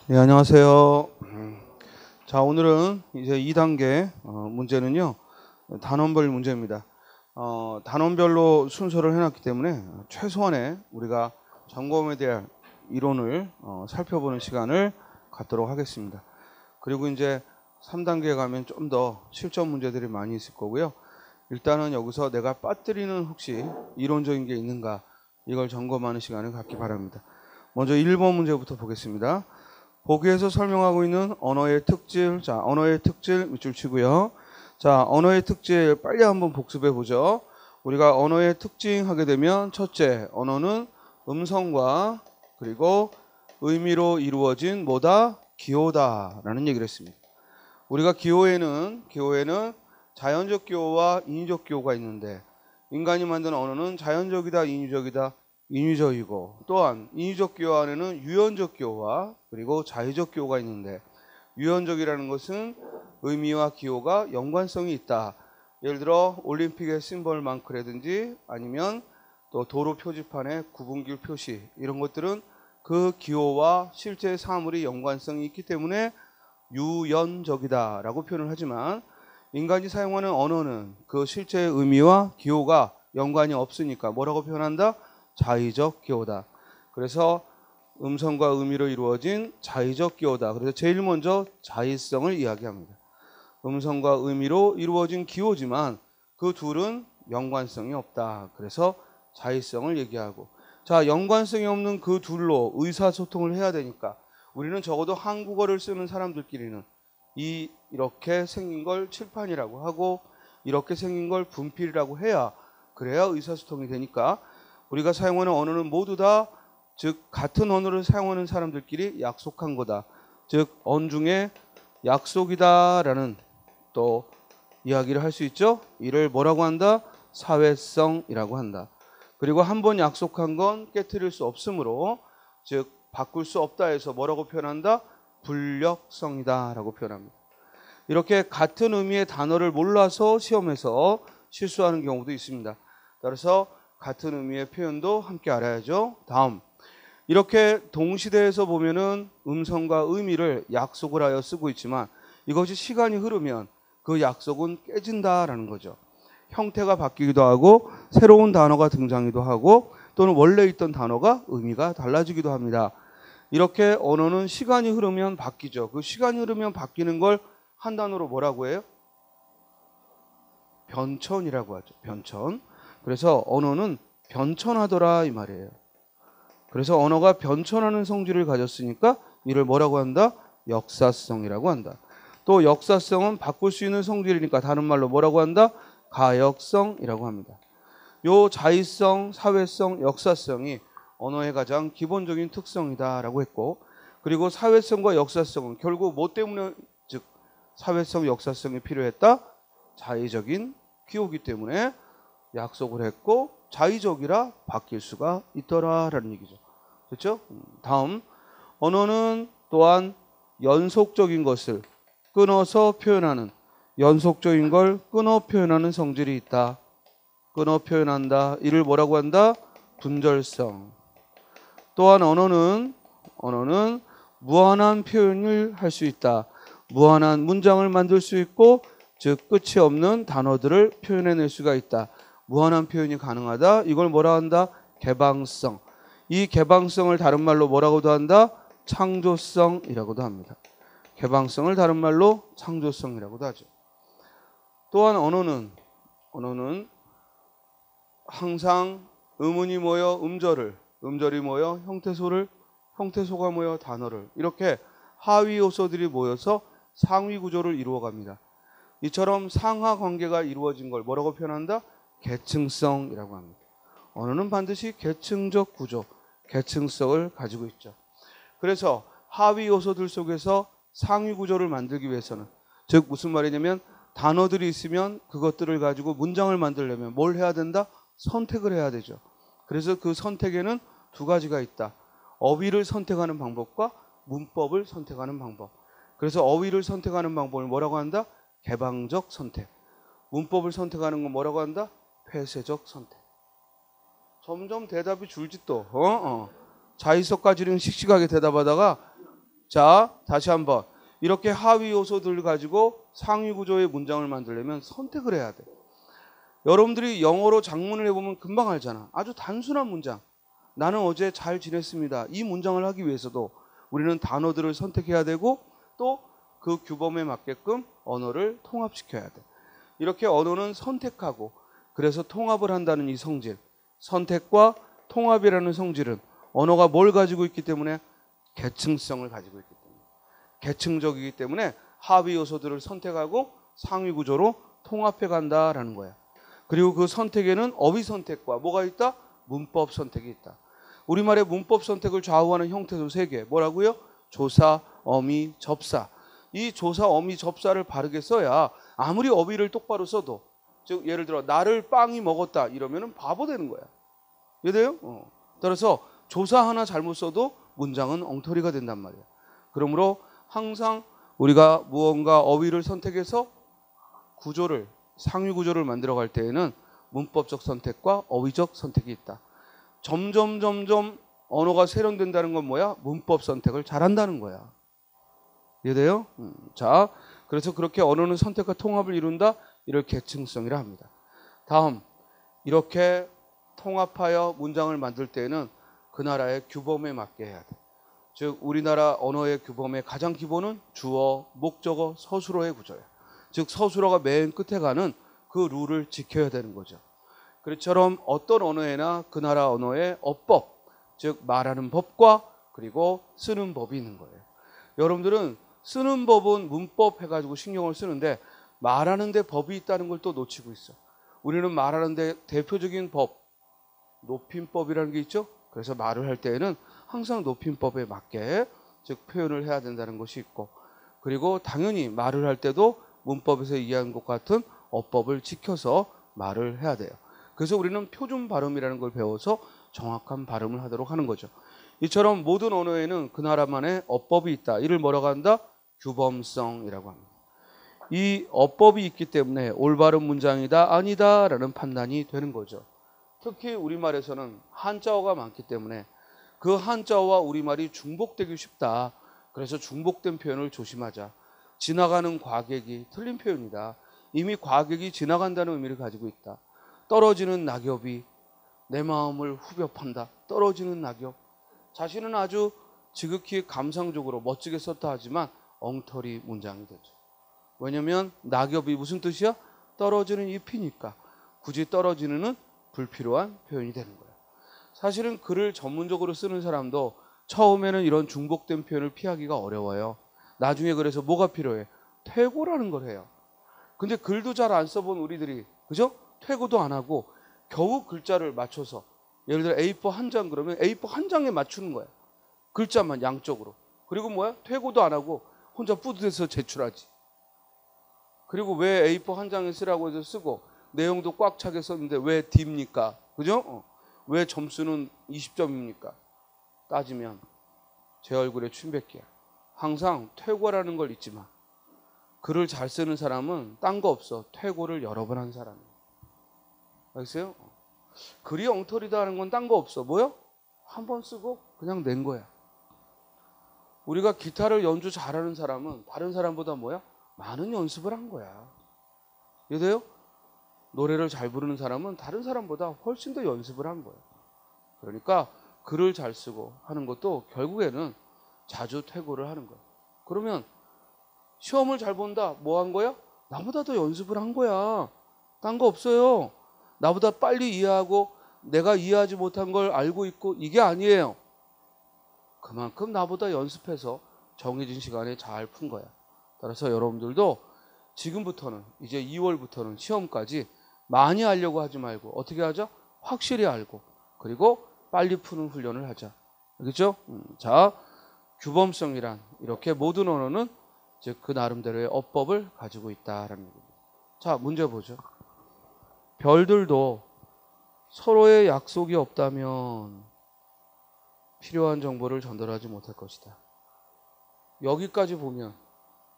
네, 안녕하세요. 자, 오늘은 이제 2단계 문제는요, 단원별 문제입니다. 단원별로 순서를 해놨기 때문에 최소한의 우리가 점검에 대한 이론을 살펴보는 시간을 갖도록 하겠습니다. 그리고 이제 3단계에 가면 좀 더 실전 문제들이 많이 있을 거고요. 일단은 여기서 내가 빠뜨리는 혹시 이론적인 게 있는가, 이걸 점검하는 시간을 갖기 바랍니다. 먼저 1번 문제부터 보겠습니다. 보기에서 설명하고 있는 언어의 특질. 자, 언어의 특질 밑줄 치고요. 자, 언어의 특질 빨리 한번 복습해 보죠. 우리가 언어의 특징 하게 되면 첫째, 언어는 음성과 그리고 의미로 이루어진 뭐다? 기호다라는 얘기를 했습니다. 우리가 기호에는 자연적 기호와 인위적 기호가 있는데, 인간이 만든 언어는 자연적이다, 인위적이다. 인위적이고, 또한 인위적 기호 안에는 유연적 기호와 그리고 자의적 기호가 있는데, 유연적이라는 것은 의미와 기호가 연관성이 있다. 예를 들어 올림픽의 심벌 마크라든지 아니면 또 도로 표지판의 구분길 표시, 이런 것들은 그 기호와 실제 사물이 연관성이 있기 때문에 유연적이다 라고 표현을 하지만, 인간이 사용하는 언어는 그 실제 의미와 기호가 연관이 없으니까 뭐라고 표현한다? 자의적 기호다. 그래서 음성과 의미로 이루어진 자의적 기호다. 그래서 제일 먼저 자의성을 이야기합니다. 음성과 의미로 이루어진 기호지만 그 둘은 연관성이 없다. 그래서 자의성을 얘기하고, 자, 연관성이 없는 그 둘로 의사소통을 해야 되니까 우리는 적어도 한국어를 쓰는 사람들끼리는 이렇게 생긴 걸 칠판이라고 하고 이렇게 생긴 걸 분필이라고 해야, 그래야 의사소통이 되니까 우리가 사용하는 언어는 모두 다, 즉 같은 언어를 사용하는 사람들끼리 약속한 거다. 즉 언중에 약속이다라는 또 이야기를 할 수 있죠. 이를 뭐라고 한다? 사회성이라고 한다. 그리고 한번 약속한 건 깨트릴 수 없으므로, 즉 바꿀 수 없다 해서 뭐라고 표현한다? 불력성이다 라고 표현합니다. 이렇게 같은 의미의 단어를 몰라서 시험에서 실수하는 경우도 있습니다. 따라서 같은 의미의 표현도 함께 알아야죠. 다음, 이렇게 동시대에서 보면은 음성과 의미를 약속을 하여 쓰고 있지만 이것이 시간이 흐르면 그 약속은 깨진다라는 거죠. 형태가 바뀌기도 하고 새로운 단어가 등장하기도 하고 또는 원래 있던 단어가 의미가 달라지기도 합니다. 이렇게 언어는 시간이 흐르면 바뀌죠. 그 시간이 흐르면 바뀌는 걸 한 단어로 뭐라고 해요? 변천이라고 하죠. 변천. 그래서 언어는 변천하더라 이 말이에요. 그래서 언어가 변천하는 성질을 가졌으니까 이를 뭐라고 한다? 역사성이라고 한다. 또 역사성은 바꿀 수 있는 성질이니까 다른 말로 뭐라고 한다? 가역성이라고 합니다. 요 자의성, 사회성, 역사성이 언어의 가장 기본적인 특성이다라고 했고, 그리고 사회성과 역사성은 결국 뭐 때문에, 즉 사회성, 역사성이 필요했다? 자의적인 기호기 때문에 약속을 했고, 자의적이라 바뀔 수가 있더라라는 얘기죠. 그렇죠? 다음, 언어는 또한 연속적인 것을 끊어서 표현하는, 연속적인 걸 끊어 표현하는 성질이 있다. 끊어 표현한다. 이를 뭐라고 한다? 분절성. 또한 언어는 무한한 표현을 할 수 있다. 무한한 문장을 만들 수 있고, 즉 끝이 없는 단어들을 표현해낼 수가 있다. 무한한 표현이 가능하다. 이걸 뭐라 한다? 개방성. 이 개방성을 다른 말로 뭐라고도 한다? 창조성이라고도 합니다. 개방성을 다른 말로 창조성이라고도 하죠. 또한 언어는 항상 음운이 모여 음절을, 음절이 모여 형태소를, 형태소가 모여 단어를, 이렇게 하위 요소들이 모여서 상위 구조를 이루어갑니다. 이처럼 상하 관계가 이루어진 걸 뭐라고 표현한다? 계층성이라고 합니다. 언어는 반드시 계층적 구조, 계층성을 가지고 있죠. 그래서 하위 요소들 속에서 상위 구조를 만들기 위해서는, 즉 무슨 말이냐면 단어들이 있으면 그것들을 가지고 문장을 만들려면 뭘 해야 된다? 선택을 해야 되죠. 그래서 그 선택에는 두 가지가 있다. 어휘를 선택하는 방법과 문법을 선택하는 방법. 그래서 어휘를 선택하는 방법을 뭐라고 한다? 개방적 선택. 문법을 선택하는 건 뭐라고 한다? 폐쇄적 선택. 점점 대답이 줄지 또. 자의석까지는 씩씩하게 대답하다가 자, 다시 한번. 이렇게 하위 요소들을 가지고 상위 구조의 문장을 만들려면 선택을 해야 돼. 여러분들이 영어로 장문을 해보면 금방 알잖아. 아주 단순한 문장. 나는 어제 잘 지냈습니다. 이 문장을 하기 위해서도 우리는 단어들을 선택해야 되고 또 그 규범에 맞게끔 언어를 통합시켜야 돼. 이렇게 언어는 선택하고 그래서 통합을 한다는 이 성질. 선택과 통합이라는 성질은 언어가 뭘 가지고 있기 때문에 계층성을 가지고 있기 때문에 계층적이기 때문에 하위 요소들을 선택하고 상위 구조로 통합해 간다라는 거야. 그리고 그 선택에는 어휘 선택과 뭐가 있다? 문법 선택이 있다. 우리말의 문법 선택을 좌우하는 형태도 세 개. 뭐라고요? 조사, 어미, 접사. 이 조사, 어미, 접사를 바르게 써야 아무리 어휘를 똑바로 써도 즉 예를 들어 나를 빵이 먹었다 이러면은 바보 되는 거야. 이해돼요? 따라서 조사 하나 잘못 써도 문장은 엉터리가 된단 말이야. 그러므로 항상 우리가 무언가 어휘를 선택해서 구조를 상위 구조를 만들어 갈 때에는 문법적 선택과 어휘적 선택이 있다. 점점 언어가 세련된다는 건 뭐야? 문법 선택을 잘한다는 거야. 이해돼요? 자, 그래서 그렇게 언어는 선택과 통합을 이룬다. 이를 계층성이라 합니다. 다음, 이렇게 통합하여 문장을 만들 때에는 그 나라의 규범에 맞게 해야 돼. 즉 우리나라 언어의 규범의 가장 기본은 주어, 목적어, 서술어의 구조야. 즉 서술어가 맨 끝에 가는 그 룰을 지켜야 되는 거죠. 그처럼 어떤 언어에나 그 나라 언어의 어법, 즉 말하는 법과 그리고 쓰는 법이 있는 거예요. 여러분들은 쓰는 법은 문법 해가지고 신경을 쓰는데 말하는데 법이 있다는 걸 또 놓치고 있어. 우리는 말하는데 대표적인 법, 높임법이라는 게 있죠. 그래서 말을 할 때에는 항상 높임법에 맞게 즉 표현을 해야 된다는 것이 있고 그리고 당연히 말을 할 때도 문법에서 이해한 것 같은 어법을 지켜서 말을 해야 돼요. 그래서 우리는 표준 발음이라는 걸 배워서 정확한 발음을 하도록 하는 거죠. 이처럼 모든 언어에는 그 나라만의 어법이 있다. 이를 뭐라고 한다? 규범성이라고 합니다. 이 어법이 있기 때문에 올바른 문장이다 아니다 라는 판단이 되는 거죠. 특히 우리말에서는 한자어가 많기 때문에 그 한자어와 우리말이 중복되기 쉽다. 그래서 중복된 표현을 조심하자. 지나가는 과객이 틀린 표현이다. 이미 과객이 지나간다는 의미를 가지고 있다. 떨어지는 낙엽이 내 마음을 후벼 판다. 떨어지는 낙엽. 자신은 아주 지극히 감상적으로 멋지게 썼다 하지만 엉터리 문장이 되죠. 왜냐하면 낙엽이 무슨 뜻이야? 떨어지는 잎이니까 굳이 떨어지는은 불필요한 표현이 되는 거예요. 사실은 글을 전문적으로 쓰는 사람도 처음에는 이런 중복된 표현을 피하기가 어려워요. 나중에 그래서 뭐가 필요해? 퇴고라는 걸 해요. 근데 글도 잘 안 써본 우리들이 그죠? 퇴고도 안 하고 겨우 글자를 맞춰서 예를 들어 A4 한 장 그러면 A4 한 장에 맞추는 거야. 글자만 양쪽으로. 그리고 뭐야? 퇴고도 안 하고 혼자 뿌듯해서 제출하지. 그리고 왜 A4 한 장에 쓰라고 해서 쓰고 내용도 꽉 차게 썼는데 왜 D입니까? 그죠? 왜 점수는 20점입니까? 따지면 제 얼굴에 침뱉기야. 항상 퇴고라는 걸 잊지 마. 글을 잘 쓰는 사람은 딴 거 없어. 퇴고를 여러 번 한 사람이야. 알겠어요? 글이 엉터리다 하는 건 딴 거 없어. 뭐요? 한 번 쓰고 그냥 낸 거야. 우리가 기타를 연주 잘하는 사람은 다른 사람보다 뭐야? 많은 연습을 한 거야. 이해돼요? 노래를 잘 부르는 사람은 다른 사람보다 훨씬 더 연습을 한 거예요. 그러니까 글을 잘 쓰고 하는 것도 결국에는 자주 퇴고를 하는 거예요. 그러면 시험을 잘 본다. 뭐 한 거야? 나보다 더 연습을 한 거야. 딴 거 없어요. 나보다 빨리 이해하고 내가 이해하지 못한 걸 알고 있고 이게 아니에요. 그만큼 나보다 연습해서 정해진 시간에 잘 푼 거야. 따라서 여러분들도 지금부터는 이제 2월부터는 시험까지 많이 알려고 하지 말고 어떻게 하자? 확실히 알고 그리고 빨리 푸는 훈련을 하자. 알겠죠? 자, 규범성이란 이렇게 모든 언어는 즉 그 나름대로의 어법을 가지고 있다라는 겁니다. 자, 문제 보죠. 별들도 서로의 약속이 없다면 필요한 정보를 전달하지 못할 것이다. 여기까지 보면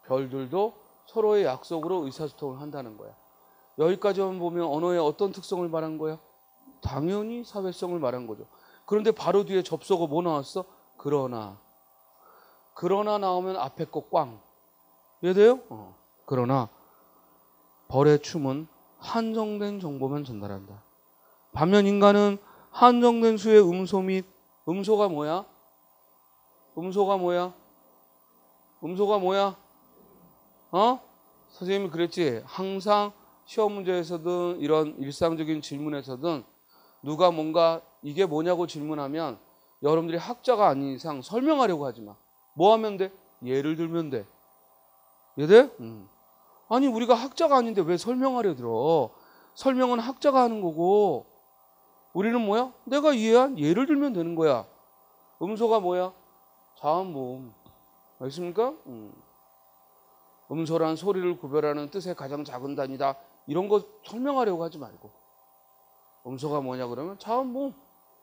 별들도 서로의 약속으로 의사소통을 한다는 거야. 여기까지만 보면 언어의 어떤 특성을 말한 거야? 당연히 사회성을 말한 거죠. 그런데 바로 뒤에 접속어 뭐 나왔어? 그러나. 그러나 나오면 앞에 거 꽝. 이해돼요? 그러나 벌의 춤은 한정된 정보만 전달한다. 반면 인간은 한정된 수의 음소 및 음소가 뭐야? 음소가 뭐야? 음소가 뭐야? 선생님이 그랬지. 항상 시험 문제에서든 이런 일상적인 질문에서든 누가 뭔가 이게 뭐냐고 질문하면 여러분들이 학자가 아닌 이상 설명하려고 하지 마. 뭐 하면 돼? 예를 들면 돼. 이해돼? 아니 우리가 학자가 아닌데 왜 설명하려 들어? 설명은 학자가 하는 거고 우리는 뭐야? 내가 이해한 예를 들면 되는 거야. 음소가 뭐야? 자음모음. 알겠습니까? 음소란 소리를 구별하는 뜻의 가장 작은 단위다. 이런 거 설명하려고 하지 말고. 음소가 뭐냐 그러면 자음모음.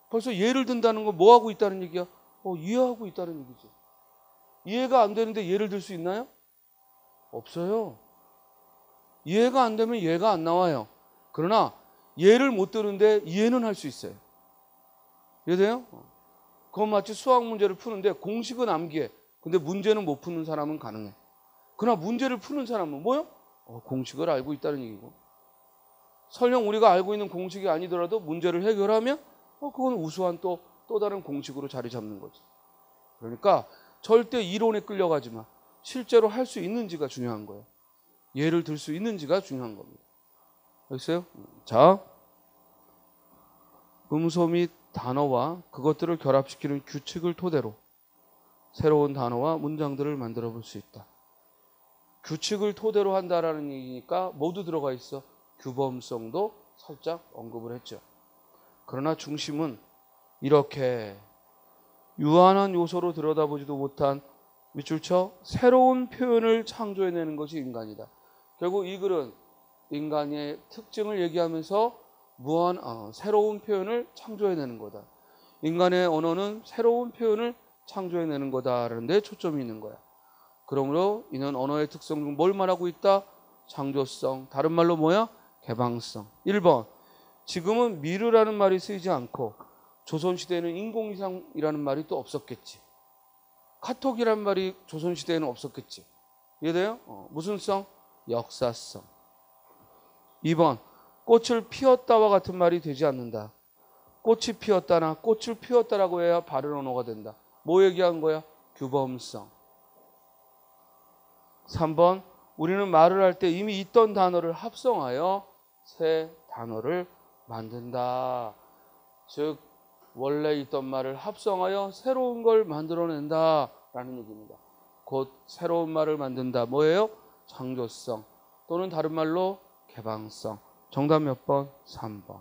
벌써 예를 든다는 건 뭐 하고 있다는 얘기야? 이해하고 있다는 얘기지. 이해가 안 되는데 예를 들 수 있나요? 없어요. 이해가 안 되면 예가 안 나와요. 그러나 예를 못 드는데 이해는 할 수 있어요. 이해돼요? 그건 마치 수학 문제를 푸는데 공식은 암기해. 근데 문제는 못 푸는 사람은 가능해. 그러나 문제를 푸는 사람은 뭐요? 공식을 알고 있다는 얘기고. 설령 우리가 알고 있는 공식이 아니더라도 문제를 해결하면 그건 우수한 또 다른 공식으로 자리 잡는 거지. 그러니까 절대 이론에 끌려가지 마. 실제로 할 수 있는지가 중요한 거예요. 예를 들 수 있는지가 중요한 겁니다. 알겠어요? 자, 음소 및 단어와 그것들을 결합시키는 규칙을 토대로 새로운 단어와 문장들을 만들어 볼 수 있다. 규칙을 토대로 한다라는 얘기니까 모두 들어가 있어. 규범성도 살짝 언급을 했죠. 그러나 중심은 이렇게 유한한 요소로 들여다보지도 못한 밑줄 쳐 새로운 표현을 창조해내는 것이 인간이다. 결국 이 글은 인간의 특징을 얘기하면서 새로운 표현을 창조해내는 거다. 인간의 언어는 새로운 표현을 창조해내는 거다라는 데 초점이 있는 거야. 그러므로 이는 언어의 특성 중 뭘 말하고 있다? 창조성. 다른 말로 뭐야? 개방성. 1번. 지금은 미르라는 말이 쓰이지 않고 조선시대에는 인공위성이라는 말이 또 없었겠지. 카톡이라는 말이 조선시대에는 없었겠지. 이해돼요? 무슨 성? 역사성. 2번. 꽃을 피웠다와 같은 말이 되지 않는다. 꽃이 피었다나 꽃을 피웠다라고 해야 바른 언어가 된다. 뭐 얘기한 거야? 규범성. 3번. 우리는 말을 할 때 이미 있던 단어를 합성하여 새 단어를 만든다. 즉 원래 있던 말을 합성하여 새로운 걸 만들어낸다 라는 얘기입니다. 곧 새로운 말을 만든다. 뭐예요? 창조성 또는 다른 말로 개방성. 정답 몇 번? 3번.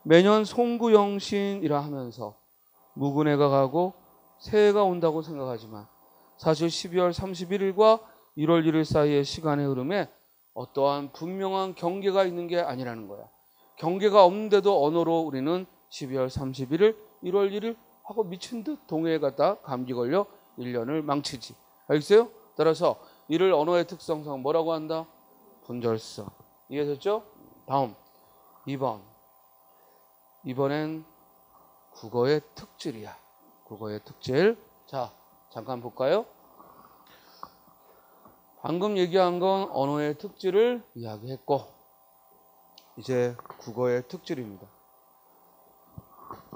매년 송구영신이라 하면서 묵은 해가 가고 새해가 온다고 생각하지만 사실 12월 31일과 1월 1일 사이의 시간의 흐름에 어떠한 분명한 경계가 있는 게 아니라는 거야. 경계가 없는데도 언어로 우리는 12월 31일, 1월 1일 하고 미친 듯 동해에 갔다 감기 걸려 1년을 망치지. 알겠어요? 따라서 이를 언어의 특성상 뭐라고 한다? 분절성. 이해됐죠? 다음 2번. 이번엔 국어의 특질이야. 국어의 특질. 자, 잠깐 볼까요? 방금 얘기한 건 언어의 특질을 이야기했고 이제 국어의 특질입니다.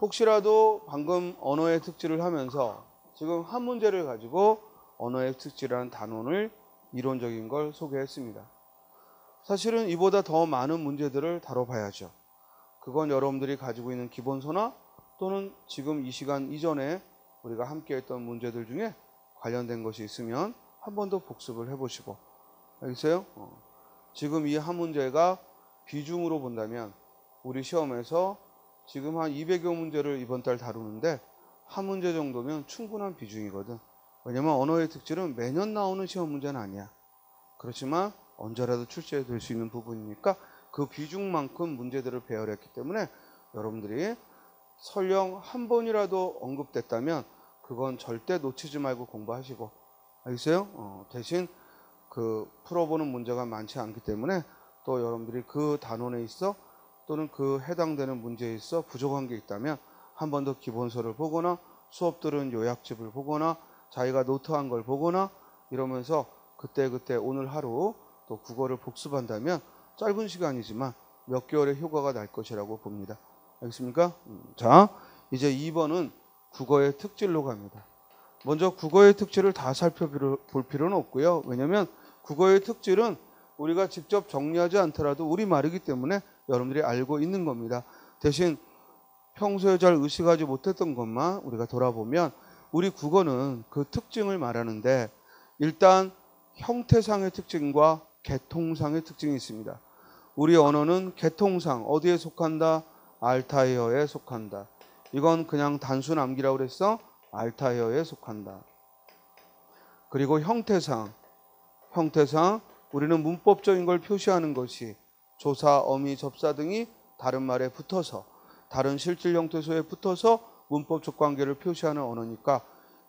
혹시라도 방금 언어의 특질을 하면서 지금 한 문제를 가지고 언어의 특질이라는 단원을 이론적인 걸 소개했습니다. 사실은 이보다 더 많은 문제들을 다뤄봐야죠. 그건 여러분들이 가지고 있는 기본서나 또는 지금 이 시간 이전에 우리가 함께 했던 문제들 중에 관련된 것이 있으면 한 번 더 복습을 해보시고. 알겠어요? 지금 이 한 문제가 비중으로 본다면 우리 시험에서 지금 한 200여 문제를 이번 달 다루는데 한 문제 정도면 충분한 비중이거든. 왜냐면 언어의 특질은 매년 나오는 시험 문제는 아니야. 그렇지만 언제라도 출제가 될 수 있는 부분이니까 그 비중만큼 문제들을 배열했기 때문에 여러분들이 설령 한 번이라도 언급됐다면 그건 절대 놓치지 말고 공부하시고. 알겠어요? 대신 그 풀어보는 문제가 많지 않기 때문에 또 여러분들이 그 단원에 있어 또는 그 해당되는 문제에 있어 부족한 게 있다면 한 번 더 기본서를 보거나 수업 들은 요약집을 보거나 자기가 노트한 걸 보거나 이러면서 그때그때 오늘 하루 또 국어를 복습한다면 짧은 시간이지만 몇 개월의 효과가 날 것이라고 봅니다. 알겠습니까? 자, 이제 2번은 국어의 특질로 갑니다. 먼저 국어의 특질을 다 살펴볼 필요는 없고요. 왜냐하면 국어의 특질은 우리가 직접 정리하지 않더라도 우리말이기 때문에 여러분들이 알고 있는 겁니다. 대신 평소에 잘 의식하지 못했던 것만 우리가 돌아보면 우리 국어는 그 특징을 말하는데 일단 형태상의 특징과 계통상의 특징이 있습니다. 우리 언어는 계통상 어디에 속한다? 알타이어에 속한다. 이건 그냥 단순 암기라고 그랬어? 알타이어에 속한다. 그리고 형태상 우리는 문법적인 걸 표시하는 것이 조사, 어미, 접사 등이 다른 말에 붙어서 다른 실질 형태소에 붙어서 문법적 관계를 표시하는 언어니까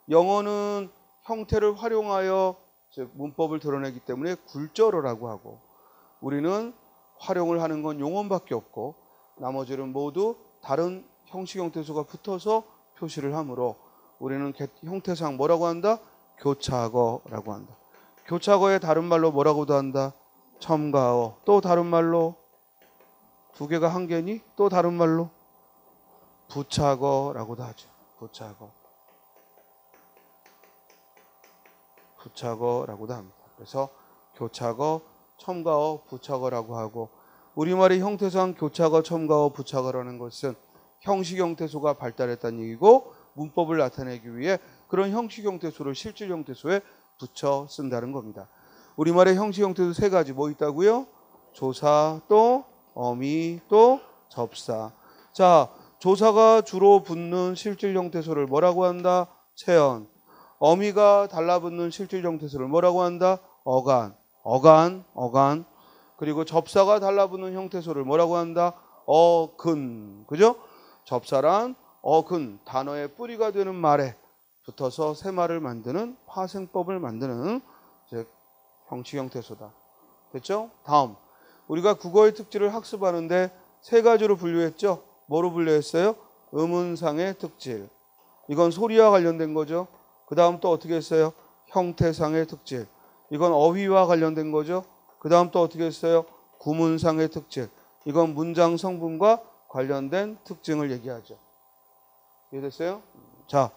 영어는 형태를 활용하여 문법을 드러내기 때문에 굴절어라고 하고 우리는 활용을 하는 건 용언밖에 없고 나머지는 모두 다른 형식 형태소가 붙어서 표시를 하므로 우리는 형태상 뭐라고 한다? 교차어라고 한다. 교차어의 다른 말로 뭐라고도 한다? 첨가어. 또 다른 말로 두 개가 한 개니? 또 다른 말로 부착어라고도 하죠. 부착어라고도 합니다. 그래서 교차어, 첨가어, 부착어라고 하고 우리말의 형태상 교차어, 첨가어, 부착어라는 것은 형식 형태소가 발달했다는 얘기고 문법을 나타내기 위해 그런 형식 형태소를 실질 형태소에 붙여 쓴다는 겁니다. 우리말의 형식 형태소 세 가지 뭐 있다고요? 조사, 또 어미, 또 접사. 자, 조사가 주로 붙는 실질 형태소를 뭐라고 한다? 체언. 어미가 달라붙는 실질 형태소를 뭐라고 한다? 어간. 그리고 접사가 달라붙는 형태소를 뭐라고 한다? 어근. 그죠? 접사란 어근, 단어의 뿌리가 되는 말에 붙어서 새 말을 만드는 파생법을 만드는 형식 형태소다. 됐죠? 다음, 우리가 국어의 특질을 학습하는데 세 가지로 분류했죠? 뭐로 분류했어요? 음운상의 특질. 이건 소리와 관련된 거죠. 그 다음 또 어떻게 했어요? 형태상의 특질. 이건 어휘와 관련된 거죠. 그 다음 또 어떻게 했어요? 구문상의 특질. 이건 문장 성분과 관련된 특징을 얘기하죠. 이해됐어요? 자,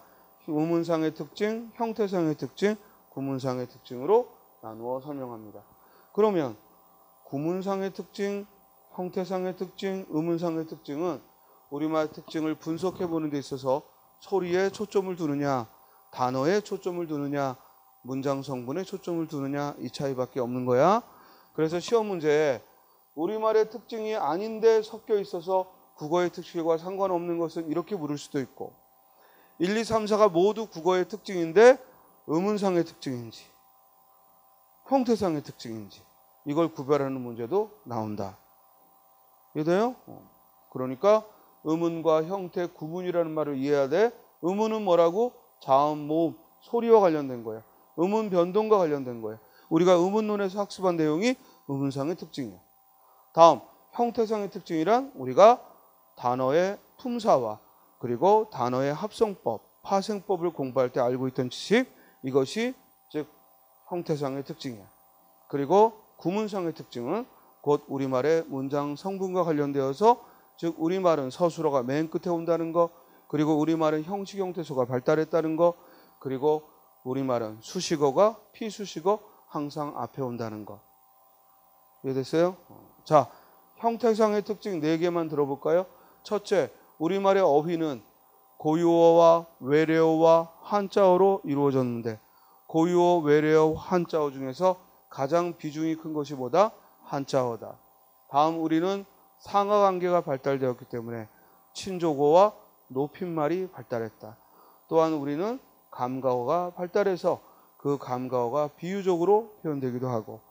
음운상의 특징, 형태상의 특징, 구문상의 특징으로 나누어 설명합니다. 그러면 구문상의 특징, 형태상의 특징, 음운상의 특징은 우리말 특징을 분석해 보는 데 있어서 소리에 초점을 두느냐, 단어에 초점을 두느냐, 문장 성분에 초점을 두느냐 이 차이밖에 없는 거야. 그래서 시험 문제에 우리말의 특징이 아닌데 섞여 있어서 국어의 특징과 상관없는 것은 이렇게 물을 수도 있고 1, 2, 3, 4가 모두 국어의 특징인데 음운상의 특징인지 형태상의 특징인지 이걸 구별하는 문제도 나온다. 이해돼요? 그러니까 음운과 형태, 구문이라는 말을 이해해야 돼. 음운은 뭐라고? 자음, 모음, 소리와 관련된 거야. 음운 변동과 관련된 거야. 우리가 음운론에서 학습한 내용이 음운상의 특징이야. 다음, 형태상의 특징이란 우리가 단어의 품사와 그리고 단어의 합성법, 파생법을 공부할 때 알고 있던 지식, 이것이 즉 형태상의 특징이야. 그리고 구문상의 특징은 곧 우리말의 문장 성분과 관련되어서 즉 우리말은 서술어가 맨 끝에 온다는 거, 그리고 우리말은 형식 형태소가 발달했다는 거, 그리고 우리말은 수식어가 피수식어 항상 앞에 온다는 거. 이해됐어요? 자, 형태상의 특징 4개만 들어볼까요? 첫째, 우리말의 어휘는 고유어와 외래어와 한자어로 이루어졌는데 고유어, 외래어, 한자어 중에서 가장 비중이 큰 것이 뭐다? 한자어다. 다음 우리는 상하관계가 발달되었기 때문에 친족어와 높임말이 발달했다. 또한 우리는 감가어가 발달해서 그 감가어가 비유적으로 표현되기도 하고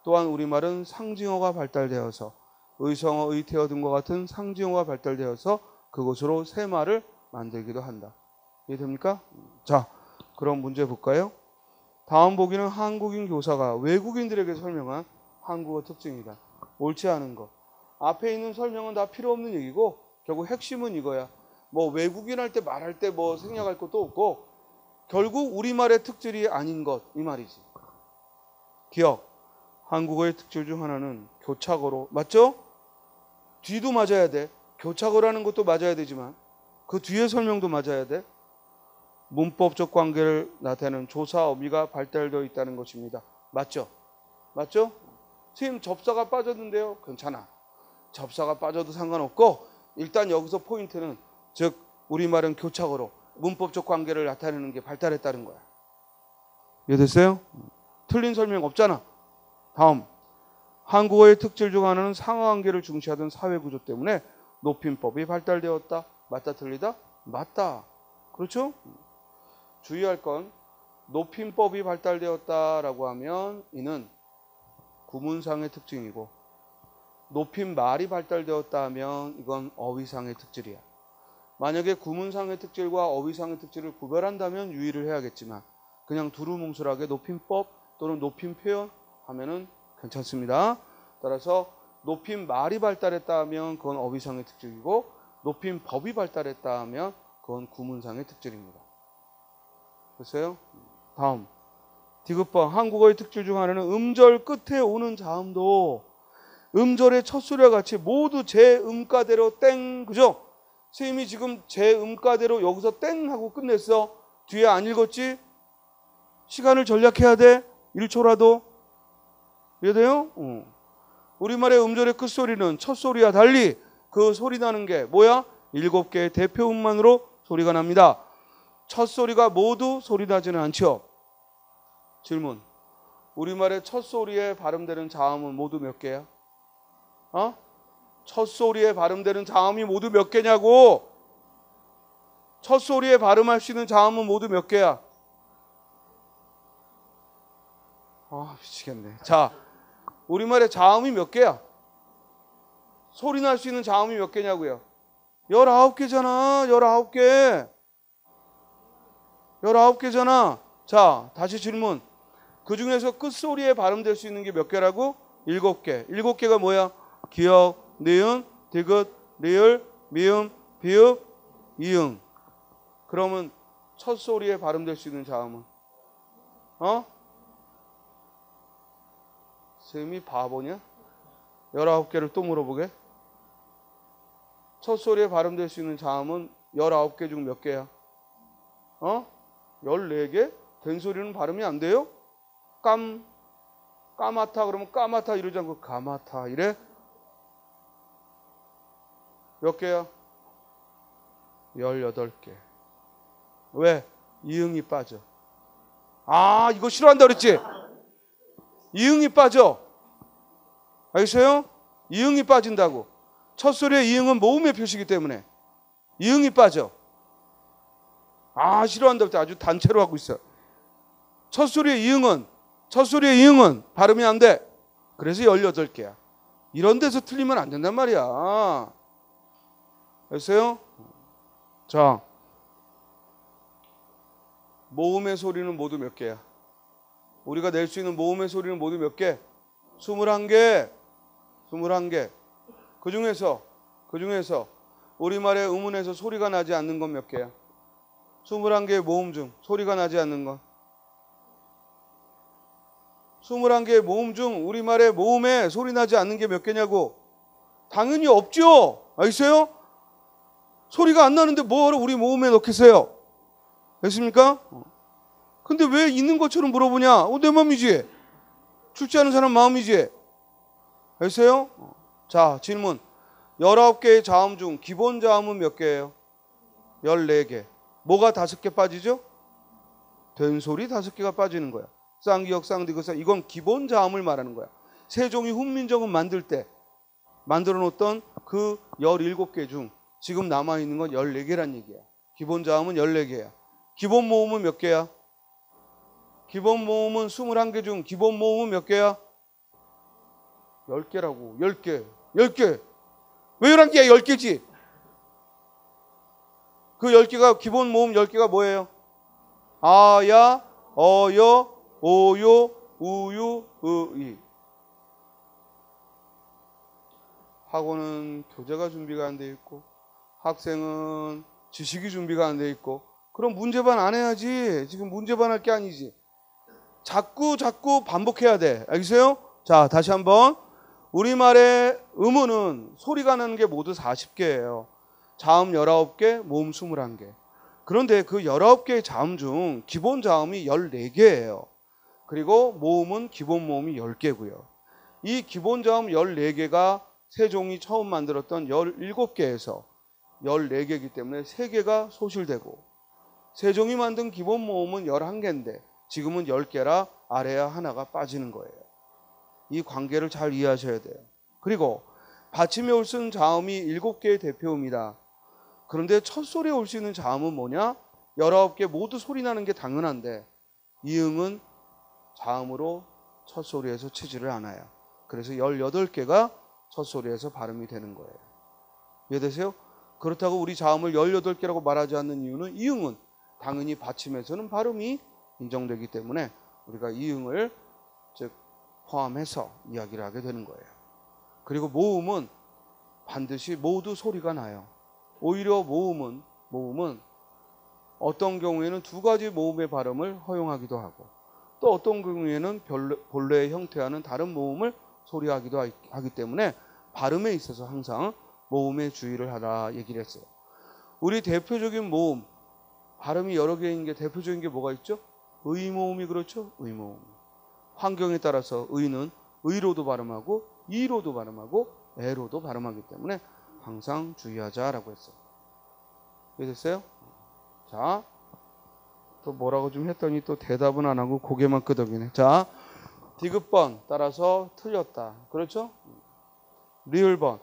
또한 우리말은 상징어가 발달되어서 의성어, 의태어 등과 같은 상징어가 발달되어서 그것으로 새 말을 만들기도 한다. 이해됩니까? 자, 그럼 문제 볼까요? 다음 보기는 한국인 교사가 외국인들에게 설명한 한국어 특징이다. 옳지 않은 거. 앞에 있는 설명은 다 필요 없는 얘기고 결국 핵심은 이거야. 뭐 외국인 할 때 말할 때 뭐 생략할 것도 없고 결국 우리말의 특질이 아닌 것, 이 말이지. 기억. 한국어의 특질 중 하나는 교착어로. 맞죠? 뒤도 맞아야 돼. 교착어라는 것도 맞아야 되지만 그 뒤에 설명도 맞아야 돼. 문법적 관계를 나타내는 조사 어미가 발달되어 있다는 것입니다. 맞죠? 맞죠? 선생님 접사가 빠졌는데요. 괜찮아. 접사가 빠져도 상관없고 일단 여기서 포인트는 즉 우리말은 교착어로 문법적 관계를 나타내는 게 발달했다는 거야. 이해됐어요? 틀린 설명 없잖아. 다음. 한국어의 특질 중 하나는 상하관계를 중시하던 사회구조 때문에 높임법이 발달되었다. 맞다 틀리다? 맞다. 그렇죠? 주의할 건 높임법이 발달되었다라고 하면 이는 구문상의 특징이고 높임말이 발달되었다 하면 이건 어휘상의 특질이야. 만약에 구문상의 특질과 어휘상의 특질을 구별한다면 유의를 해야겠지만 그냥 두루뭉술하게 높임법 또는 높임표현 하면은 괜찮습니다. 따라서 높임말이 발달했다 하면 그건 어휘상의 특징이고 높임법이 발달했다 하면 그건 구문상의 특질입니다. 됐어요? 다음. 디귿번. 한국어의 특질 중 하나는 음절 끝에 오는 자음도 음절의 첫 소리와 같이 모두 제 음가대로 땡. 그죠? 선생님이 지금 제 음가대로 여기서 땡 하고 끝냈어. 뒤에 안 읽었지? 시간을 전략해야 돼. 1초라도. 이해돼요? 우리말의 음절의 끝소리는 첫 소리와 달리 그 소리 나는 게 뭐야? 7개의 대표음만으로 소리가 납니다. 첫 소리가 모두 소리 나지는 않죠. 질문. 우리말의 첫 소리에 발음되는 자음은 모두 몇 개야? 첫 소리에 발음되는 자음이 모두 몇 개냐고. 첫 소리에 발음할 수 있는 자음은 모두 몇 개야? 미치겠네. 자, 우리말의 자음이 몇 개야? 소리 날 수 있는 자음이 몇 개냐고요? 19개잖아. 19개. 19개잖아. 자, 다시 질문. 그 중에서 끝소리에 발음될 수 있는 게 몇 개라고? 7개. 7개가 뭐야? 기역, 니은, 디귿, 리을, 미음, 비읍, 이응. 그러면 첫 소리에 발음될 수 있는 자음은? 쌤이 바보냐? 19개를 또 물어보게? 첫 소리에 발음될 수 있는 자음은 19개 중 몇 개야? 14개? 된 소리는 발음이 안 돼요? 까마타 그러면 까마타 이러지 않고 가마타 이래? 몇 개야? 18개. 왜? 이응이 빠져. 이거 싫어한다 그랬지? 이응이 빠져. 알겠어요? 이응이 빠진다고. 첫 소리의 이응은 모음의 표시이기 때문에 이응이 빠져. 싫어한다 그랬지? 아주 단체로 하고 있어. 첫 소리의 이응은 발음이 안 돼. 그래서 18개야. 이런 데서 틀리면 안 된단 말이야. 알겠어요? 자, 모음의 소리는 모두 몇 개야? 우리가 낼 수 있는 모음의 소리는 모두 몇 개? 21개. 21개. 그 중에서 우리말의 음운에서 소리가 나지 않는 건 몇 개야? 21개의 모음 중 소리가 나지 않는 건? 21개의 모음 중 우리말의 모음에 소리 나지 않는 게 몇 개냐고? 당연히 없죠. 알겠어요? 소리가 안 나는데 뭐하러 우리 모음에 넣겠어요? 됐습니까? 근데 왜 있는 것처럼 물어보냐? 내 마음이지. 출제하는 사람 마음이지. 알겠어요? 자, 질문. 19개의 자음 중 기본 자음은 몇 개예요? 14개. 뭐가 5개 빠지죠? 된소리 5개가 빠지는 거야. 쌍기역, 쌍디귿, 이건 기본 자음을 말하는 거야. 세종이 훈민정음 만들 때 만들어 놓았던 그 17개 중 지금 남아있는 건 14개란 얘기야. 기본 자음은 14개야. 기본 모음은 몇 개야? 기본 모음은 21개 중 기본 모음은 몇 개야? 10개라고. 10개. 왜 11개야? 10개지. 그 10개가 기본 모음 10개가 뭐예요? 아야, 어여, 오요, 우유, 의이. 학원은 교재가 준비가 안 돼 있고 학생은 지식이 준비가 안 돼 있고 그럼 문제반 안 해야지. 지금 문제반 할 게 아니지. 자꾸 반복해야 돼. 알겠어요? 자, 다시 한번. 우리말의 음운은 소리가 나는 게 모두 40개예요. 자음 19개, 모음 21개. 그런데 그 19개의 자음 중 기본 자음이 14개예요. 그리고 모음은 기본 모음이 10개고요. 이 기본 자음 14개가 세종이 처음 만들었던 17개에서 14개이기 때문에 3개가 소실되고, 세종이 만든 기본 모음은 11개인데 지금은 10개라 아래야 하나가 빠지는 거예요. 이 관계를 잘 이해하셔야 돼요. 그리고 받침에 올 수 있는 자음이 7개의 대표음이다. 그런데 첫 소리에 올 수 있는 자음은 뭐냐? 19개 모두 소리 나는 게 당연한데 이응은 자음으로 첫 소리에서 치지를 않아요. 그래서 18개가 첫 소리에서 발음이 되는 거예요. 이해되세요? 그렇다고 우리 자음을 18개라고 말하지 않는 이유는 이응은 당연히 받침에서는 발음이 인정되기 때문에 우리가 이응을 즉 포함해서 이야기를 하게 되는 거예요. 그리고 모음은 반드시 모두 소리가 나요. 오히려 모음은 어떤 경우에는 2가지 모음의 발음을 허용하기도 하고, 또 어떤 경우에는 본래의 형태와는 다른 모음을 소리하기도 하기 때문에 발음에 있어서 항상 모음에 주의를 하라 얘기를 했어요. 우리 대표적인 모음, 발음이 여러 개인 게 대표적인 게 뭐가 있죠? 의모음이 그렇죠? 의모음. 환경에 따라서 의는 의로도 발음하고 이로도 발음하고 애로도 발음하기 때문에 항상 주의하자라고 했어요. 이해됐어요? 자, 또 뭐라고 좀 했더니 또 대답은 안 하고 고개만 끄덕이네. 자, 디귿번 따라서 틀렸다. 그렇죠? 리을번.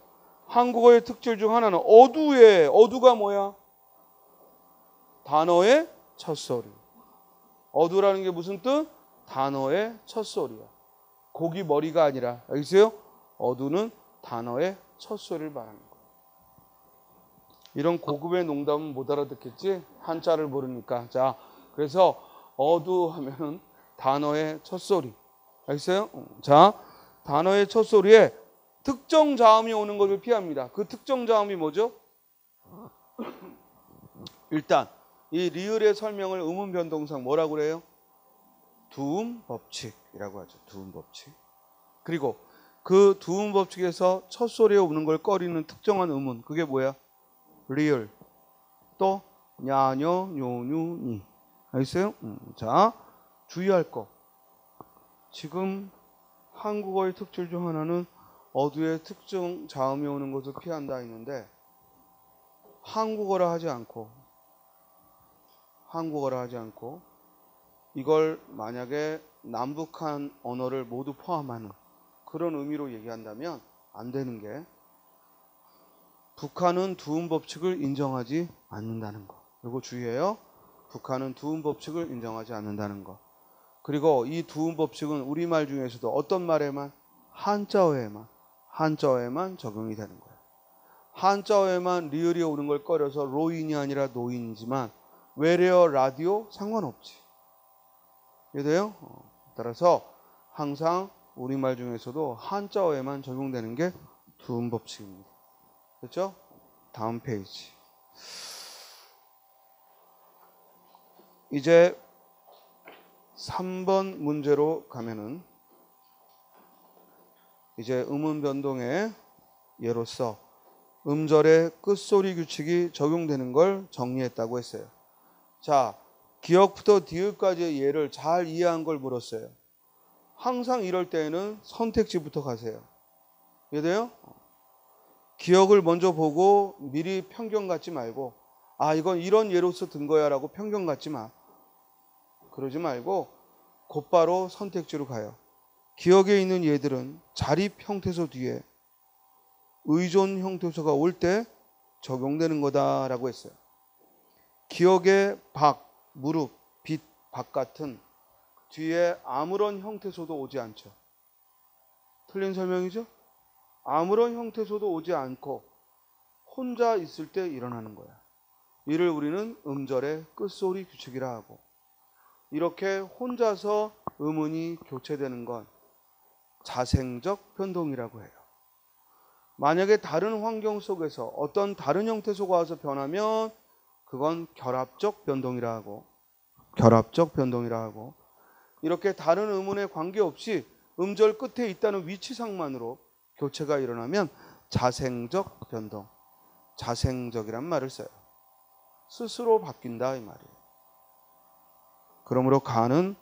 한국어의 특질 중 하나는 어두가 뭐야? 단어의 첫소리. 어두라는 게 무슨 뜻? 단어의 첫소리야. 고기 머리가 아니라, 알겠어요? 어두는 단어의 첫소리를 말하는 거야. 이런 고급의 농담은 못 알아듣겠지? 한자를 모르니까. 자, 그래서 어두 하면은 단어의 첫소리. 알겠어요? 자, 단어의 첫소리에 특정 자음이 오는 것을 피합니다. 그 특정 자음이 뭐죠? 일단 이 리을의 설명을 음운 변동상 뭐라고 그래요? 두음 법칙이라고 하죠. 두음 법칙. 그리고 그 두음 법칙에서 첫 소리에 오는 걸 꺼리는 특정한 음운, 그게 뭐야? 리을. 또 냐녀 뇨뉴 니. 알겠어요? 자, 주의할 거. 지금 한국어의 특질 중 하나는 어두의 특정 자음이 오는 것을 피한다 했는데, 한국어라 하지 않고 이걸 만약에 남북한 언어를 모두 포함하는 그런 의미로 얘기한다면 안 되는 게, 북한은 두음 법칙을 인정하지 않는다는 거. 이거 주의해요. 북한은 두음 법칙을 인정하지 않는다는 거. 그리고 이 두음 법칙은 우리말 중에서도 어떤 말에만? 한자어에만 적용이 되는 거예요. 한자어에만 리을이 오는 걸 꺼려서 로인이 아니라 노인이지만 외래어 라디오 상관없지. 이해돼요? 따라서 항상 우리말 중에서도 한자어에만 적용되는 게 두음 법칙입니다. 됐죠? 다음 페이지. 이제 3번 문제로 가면은 이제 음운 변동의 예로서 음절의 끝소리 규칙이 적용되는 걸 정리했다고 했어요. 자, 기역부터 디귿까지의 예를 잘 이해한 걸 물었어요. 항상 이럴 때에는 선택지부터 가세요. 이해돼요? 기역을 먼저 보고 미리 편견 갖지 말고, 아, 이건 이런 예로서 든 거야 라고 편견 갖지 마. 그러지 말고 곧바로 선택지로 가요. 기역에 있는 예들은 자립 형태소 뒤에 의존 형태소가 올 때 적용되는 거다라고 했어요. 기역의 박, 무릎, 빛, 박 같은 뒤에 아무런 형태소도 오지 않죠. 틀린 설명이죠? 아무런 형태소도 오지 않고 혼자 있을 때 일어나는 거야. 이를 우리는 음절의 끝소리 규칙이라 하고, 이렇게 혼자서 음운이 교체되는 건 자생적 변동이라고 해요. 만약에 다른 환경 속에서 어떤 다른 형태소가 와서 변하면 그건 결합적 변동이라 하고 이렇게 다른 음운에 관계없이 음절 끝에 있다는 위치상만으로 교체가 일어나면 자생적 변동, 자생적이란 말을 써요. 스스로 바뀐다 이 말이에요. 그러므로 가는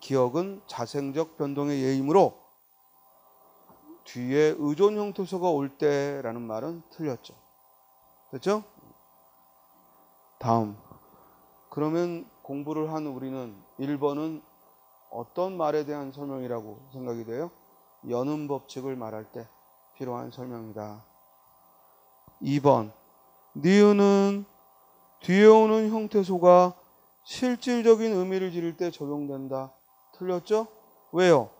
기억은 자생적 변동의 예이므로 뒤에 의존 형태소가 올 때라는 말은 틀렸죠. 됐죠? 다음. 그러면 공부를 한 우리는 1번은 어떤 말에 대한 설명이라고 생각이 돼요? 연음 법칙을 말할 때 필요한 설명이다. 2번. 니은은 뒤에 오는 형태소가 실질적인 의미를 지를 때 적용된다. 틀렸죠? 왜요?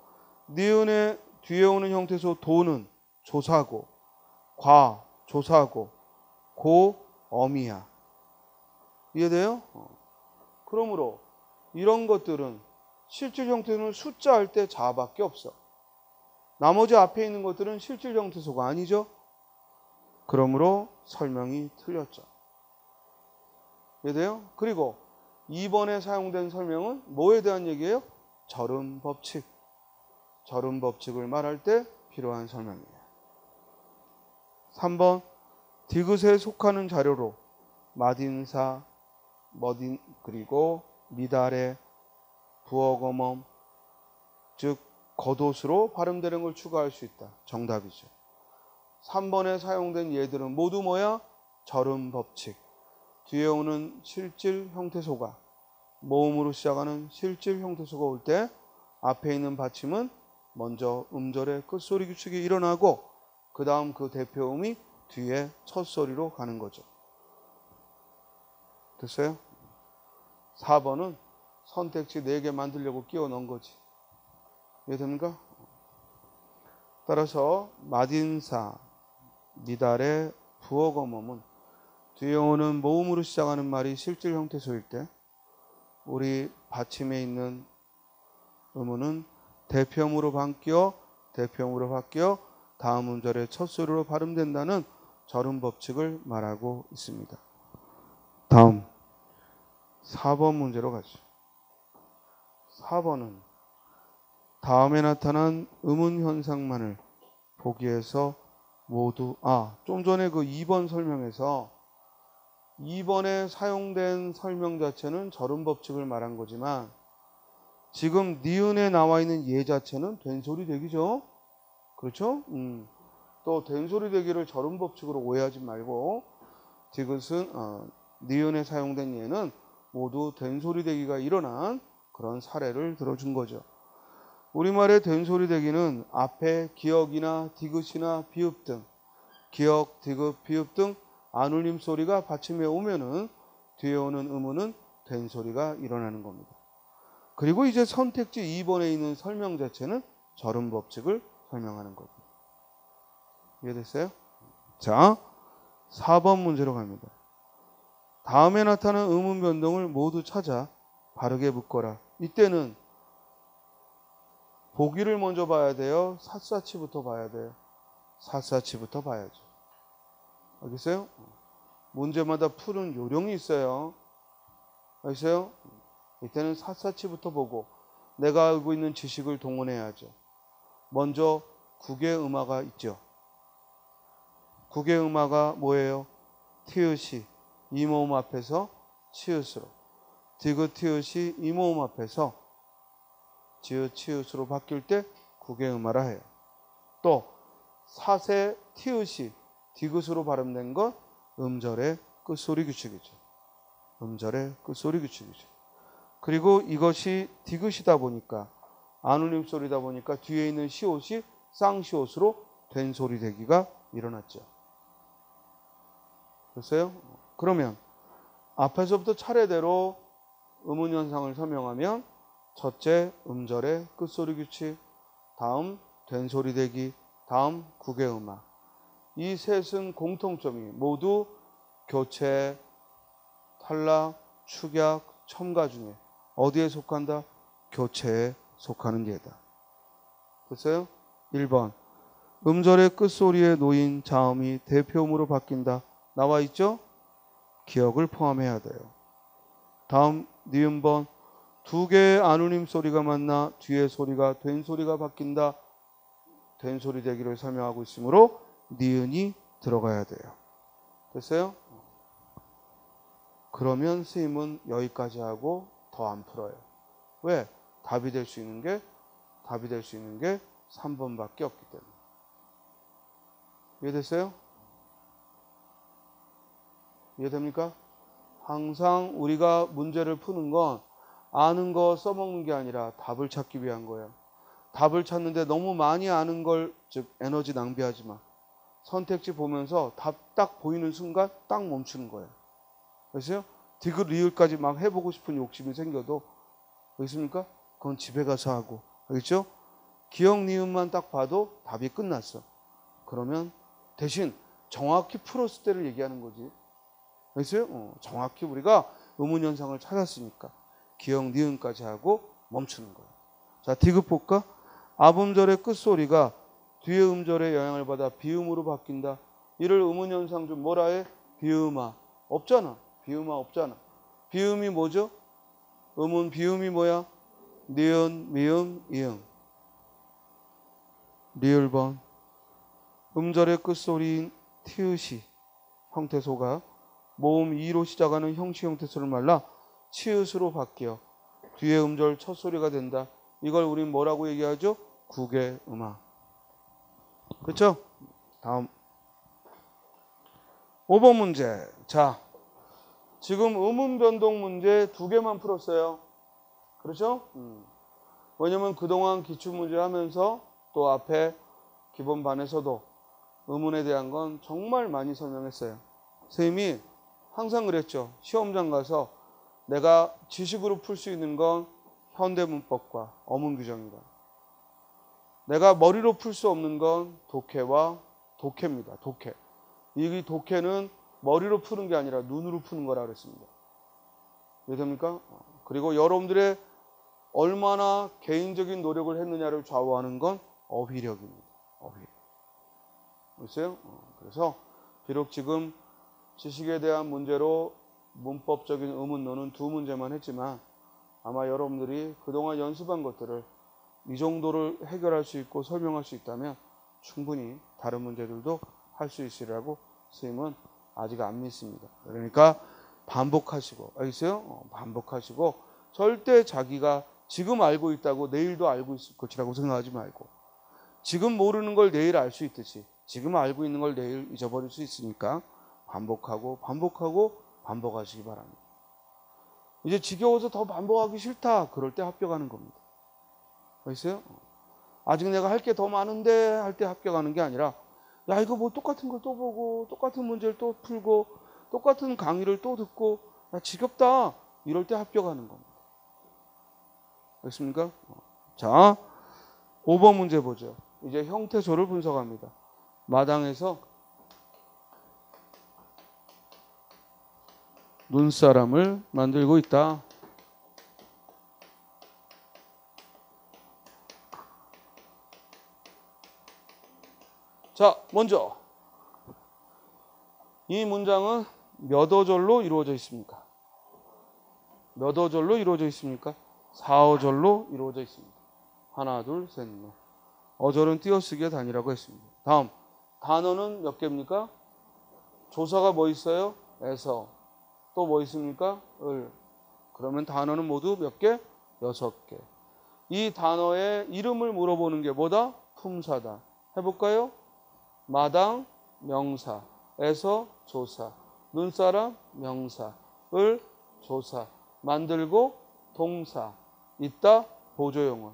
니은의 뒤에 오는 형태소 도는 조사고, 과 조사고, 고 어미야. 이해돼요? 그러므로 이런 것들은 실질 형태는 숫자 할 때 자밖에 없어. 나머지 앞에 있는 것들은 실질 형태소가 아니죠? 그러므로 설명이 틀렸죠. 이해돼요? 그리고 2번에 사용된 설명은 뭐에 대한 얘기예요? 절음 법칙. 절음 법칙을 말할 때 필요한 설명이에요. 3번. 디귿에 속하는 자료로 마딘사, 머딘 그리고 미달에 부어거멈 즉 겉옷으로 발음되는 걸 추가할 수 있다. 정답이죠. 3번에 사용된 예들은 모두 뭐야? 절음 법칙. 뒤에 오는 실질 형태소가 모음으로 시작하는 실질 형태소가 올 때 앞에 있는 받침은 먼저 음절의 끝소리 규칙이 일어나고 그 다음 그 대표음이 뒤에 첫 소리로 가는 거죠. 됐어요? 4번은 선택지 4개 만들려고 끼워 넣은 거지. 이해됩니까? 따라서 마딘사, 미달의 부어거멈은 뒤에 오는 모음으로 시작하는 말이 실질 형태소일 때 우리 받침에 있는 음은 대표음으로 바뀌어 다음 음절의 첫 소리로 발음된다는 절음 법칙을 말하고 있습니다. 다음 4번 문제로 가죠. 4번은 다음에 나타난 음운 현상만을 보기에서 모두 좀 전에 그 2번 설명에서 2번에 사용된 설명 자체는 절음 법칙을 말한 거지만 지금 니은에 나와 있는 예 자체는 된소리 대기죠. 그렇죠? 또 된소리 대기를 절음 법칙으로 오해하지 말고 디귿은 니은에 사용된 예는 모두 된소리 대기가 일어난 그런 사례를 들어준 거죠. 우리말의 된소리 대기는 앞에 기역이나 디귿이나 비읍 등 기역, 디귿, 비읍 등 안울림 소리가 받침에 오면은 뒤에 오는 음은 된소리가 일어나는 겁니다. 그리고 이제 선택지 2번에 있는 설명 자체는 절음 법칙을 설명하는 거고. 이해됐어요? 자, 4번 문제로 갑니다. 다음에 나타나는 음운 변동을 모두 찾아 바르게 묶어라. 이때는 보기를 먼저 봐야 돼요? 샅샅이부터 봐야 돼요? 샅샅이부터 봐야죠. 알겠어요? 문제마다 푸는 요령이 있어요. 알겠어요? 이때는 샅샅이부터 보고 내가 알고 있는 지식을 동원해야죠. 먼저 국외음화가 있죠. 국외음화가 뭐예요? 티읕이 이모음 앞에서 치읓으로, 디귿 티읕이 이모음 앞에서 지읒 치읓으로 바뀔 때 국외음화라 해요. 또 사세 티읕이 디귿으로 발음된 건 음절의 끝소리 규칙이죠. 음절의 끝소리 규칙이죠. 그리고 이것이 디귿이다 보니까 안울림 소리다 보니까 뒤에 있는 시옷이 쌍시옷으로 된 소리 되기가 일어났죠. 됐어요? 그러면 앞에서부터 차례대로 음운 현상을 설명하면 첫째 음절의 끝소리 규칙, 다음 된 소리 되기, 다음 국외음화. 이 셋은 공통점이 모두 교체, 탈락, 축약, 첨가 중에 어디에 속한다? 교체에 속하는 예다. 됐어요? 1번 음절의 끝소리에 놓인 자음이 대표음으로 바뀐다. 나와 있죠? 기억을 포함해야 돼요. 다음 니은번 두 개의 안우림 소리가 만나 뒤에 소리가 된 소리가 바뀐다. 된 소리 되기를 설명하고 있으므로 니은이 들어가야 돼요. 됐어요? 그러면 스님은 여기까지 하고 더 안 풀어요. 왜? 답이 될 수 있는 게 3번밖에 없기 때문에. 이해됐어요? 이해됩니까? 항상 우리가 문제를 푸는 건 아는 거 써먹는 게 아니라 답을 찾기 위한 거예요. 답을 찾는데 너무 많이 아는 걸, 즉 에너지 낭비하지 마. 선택지 보면서 답 딱 보이는 순간 딱 멈추는 거예요. 그래서요? 디귿 리을까지 막 해보고 싶은 욕심이 생겨도, 알겠습니까? 그건 집에 가서 하고. 알겠죠? 기억 니은만 딱 봐도 답이 끝났어. 그러면 대신 정확히 풀었을 때를 얘기하는 거지. 알겠어요? 정확히 우리가 의문 현상을 찾았으니까 기억 니은까지 하고 멈추는 거예요. 자, 디귿 볼까? 앞음절의 끝소리가 뒤에 음절의 영향을 받아 비음으로 바뀐다. 이를 의문 현상 중 뭐라 해? 비음아. 없잖아. 비음아 없잖아. 비음이 뭐죠? 음은 비음이 뭐야? 니은, 미음, 이음. 리을번. 음절의 끝소리인 티읕이 형태소가 모음 2로 시작하는 형시 형태소를 말라 치읓으로 바뀌어 뒤에 음절 첫 소리가 된다. 이걸 우린 뭐라고 얘기하죠? 국의 음악. 그렇죠? 다음 5번 문제. 자, 지금 음운 변동 문제 2개만 풀었어요. 그렇죠? 왜냐면 그동안 기출문제 하면서 또 앞에 기본반에서도 음운에 대한 건 정말 많이 설명했어요. 선생님이 항상 그랬죠. 시험장 가서 내가 지식으로 풀 수 있는 건 현대문법과 어문규정이다. 내가 머리로 풀 수 없는 건 독해와 독해입니다. 독해. 이 독해는 머리로 푸는 게 아니라 눈으로 푸는 거라 그랬습니다. 이해됩니까? 그리고 여러분들의 얼마나 개인적인 노력을 했느냐를 좌우하는 건 어휘력입니다. 어휘력. 보셨어요? 그래서 비록 지금 지식에 대한 문제로 문법적인 의문론은 2문제만 했지만 아마 여러분들이 그동안 연습한 것들을 이 정도를 해결할 수 있고 설명할 수 있다면 충분히 다른 문제들도 할 수 있으리라고 선생님은 아직 안 믿습니다. 그러니까 반복하시고, 알겠어요? 반복하시고 절대 자기가 지금 알고 있다고 내일도 알고 있을 것이라고 생각하지 말고 지금 모르는 걸 내일 알 수 있듯이 지금 알고 있는 걸 내일 잊어버릴 수 있으니까 반복하고 반복하시기 바랍니다. 이제 지겨워서 더 반복하기 싫다. 그럴 때 합격하는 겁니다. 알겠어요? 아직 내가 할 게 더 많은데 할 때 합격하는 게 아니라 야 이거 뭐 똑같은 걸 또 보고 똑같은 문제를 또 풀고 똑같은 강의를 또 듣고 야 지겹다. 이럴 때 합격하는 겁니다. 알겠습니까? 자, 5번 문제 보죠. 이제 형태소를 분석합니다. 마당에서 눈사람을 만들고 있다. 자, 먼저 이 문장은 몇 어절로 이루어져 있습니까? 몇 어절로 이루어져 있습니까? 4어절로 이루어져 있습니다. 하나, 둘, 셋, 넷. 어절은 띄어쓰기의 단위라고 했습니다. 다음, 단어는 몇 개입니까? 조사가 뭐 있어요? 에서. 또 뭐 있습니까? 을. 그러면 단어는 모두 몇 개? 6개. 이 단어의 이름을 물어보는 게 뭐다? 품사다. 해볼까요? 마당, 명사. 에서, 조사. 눈사람, 명사. 을, 조사. 만들고, 동사. 있다, 보조용어.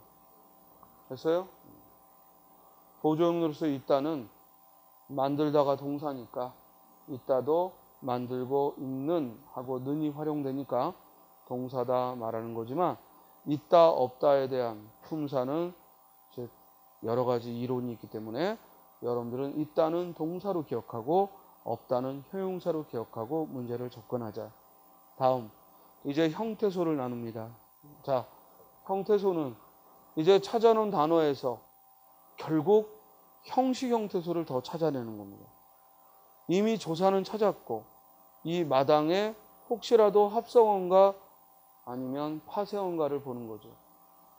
됐어요? 보조용어로서 있다는 만들다가 동사니까 있다도 만들고 있는 하고 는이 활용되니까 동사다 말하는 거지만 있다 없다에 대한 품사는 즉 여러 가지 이론이 있기 때문에 여러분들은 있다는 동사로 기억하고 없다는 형용사로 기억하고 문제를 접근하자. 다음 이제 형태소를 나눕니다. 자, 형태소는 이제 찾아놓은 단어에서 결국 형식 형태소를 더 찾아내는 겁니다. 이미 조사는 찾았고 이 마당에 혹시라도 합성어인가 아니면 파생어인가를 보는 거죠.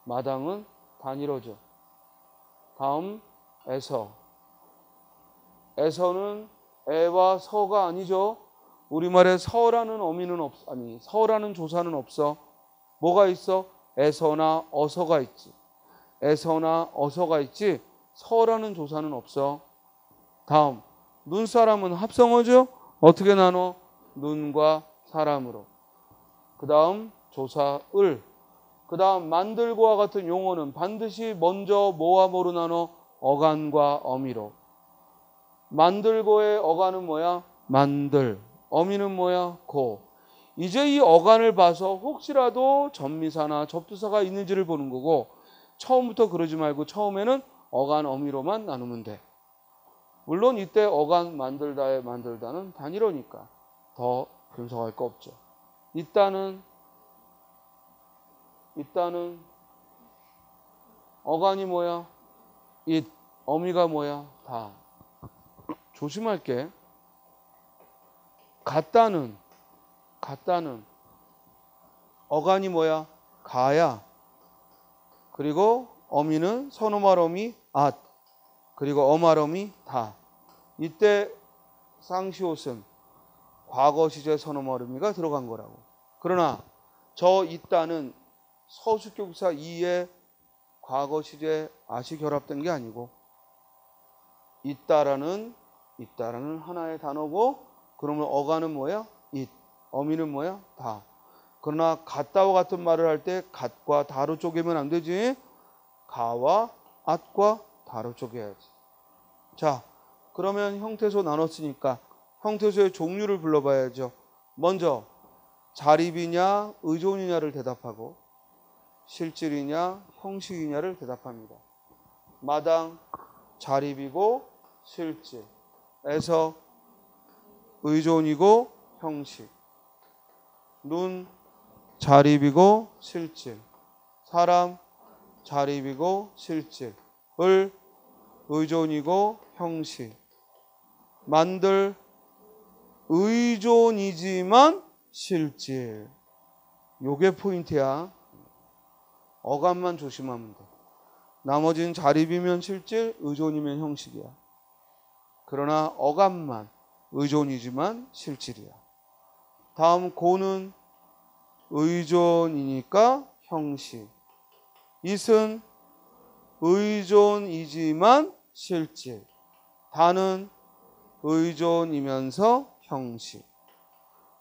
마당은 단일어죠. 다음 에서. 에서는 에와 서가 아니죠. 우리말에 서라는 어미는 서라는 조사는 없어. 뭐가 있어? 에서나 어서가 있지. 에서나 어서가 있지. 서라는 조사는 없어. 다음 눈사람은 합성어죠. 어떻게 나눠? 눈과 사람으로. 그 다음 조사 을. 그 다음 만들고와 같은 용어는 반드시 먼저 뭐와 뭐로 나눠? 어간과 어미로. 만들고의 어간은 뭐야? 만들. 어미는 뭐야? 고. 이제 이 어간을 봐서 혹시라도 전미사나 접두사가 있는지를 보는 거고, 처음부터 그러지 말고 처음에는 어간 어미로만 나누면 돼. 물론 이때 어간 만들다의 만들다는 단일어니까 더 분석할 거 없죠. 있다는 어간이 뭐야? 잇. 어미가 뭐야? 다. 조심할게. 같다는 어간이 뭐야? 가야. 그리고 어미는 선어말 어미 앗. 그리고 어말 어미 다. 이때 쌍시옷은 과거 시제 선어말 어미가 들어간 거라고. 그러나 저 있다는 서술격사 2에 과거 시제 앗이 결합된 게 아니고 있다라는 하나의 단어고, 그러면 어간은 뭐야? 잇. 어미는 뭐야? 다. 그러나 같다와 같은 말을 할 때 같과 다로 쪼개면 안 되지. 가와 앗과 다로 쪼개야지. 자, 그러면 형태소 나눴으니까 형태소의 종류를 불러봐야죠. 먼저 자립이냐 의존이냐를 대답하고 실질이냐 형식이냐를 대답합니다. 마당 자립이고 실질, 에서 의존이고 형식, 눈 자립이고 실질, 사람 자립이고 실질, 을 의존이고 형식, 만들 의존이지만 실질. 요게 포인트야. 어감만 조심하면 돼. 나머지는 자립이면 실질, 의존이면 형식이야. 그러나 어감만 의존이지만 실질이야. 다음 고는 의존이니까 형식. 잇은 의존이지만 실질. 다는 의존이면서 형식.